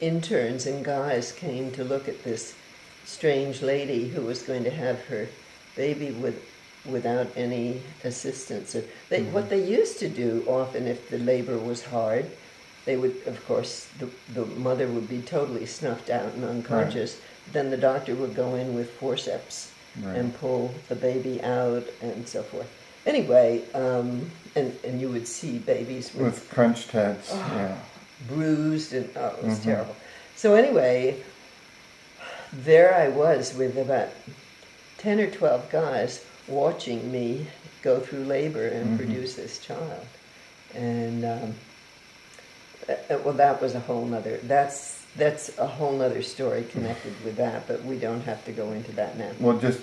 interns and guys came to look at this strange lady who was going to have her baby without any assistance. What they used to do often, if the labor was hard, they would, of course, the mother would be totally snuffed out and unconscious. Right. Then the doctor would go in with forceps and pull the baby out and so forth. Anyway, and you would see babies with crunched heads, bruised, and it was terrible. So anyway, there I was with about 10 or 12 guys watching me go through labor and produce this child. And well, that was a whole nother, that's a whole nother story connected with that, but we don't have to go into that now. Well, just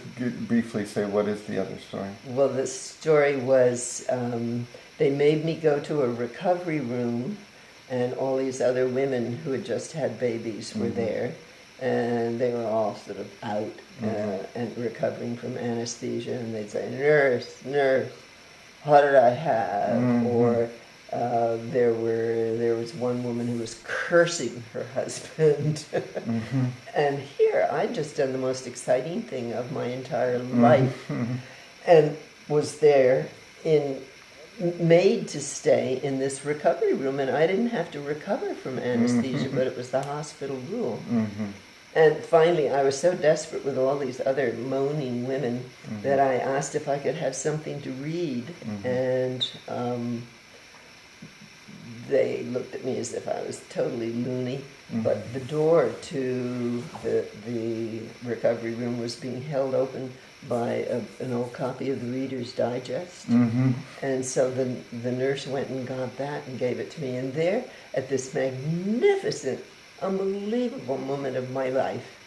briefly say, what is the other story? Well, the story was, they made me go to a recovery room, and all these other women who had just had babies were there, and they were all sort of out and recovering from anesthesia, and they'd say, "Nurse, nurse, what did I have?" Or there was one woman who was cursing her husband. And here I'd just done the most exciting thing of my entire life, and was there made to stay in this recovery room, and I didn't have to recover from anesthesia, but it was the hospital rule. And finally, I was so desperate with all these other moaning women that I asked if I could have something to read, and they looked at me as if I was totally loony. But the door to the recovery room was being held open by an old copy of the Reader's Digest. And so the nurse went and got that and gave it to me. And there, at this magnificent, unbelievable moment of my life,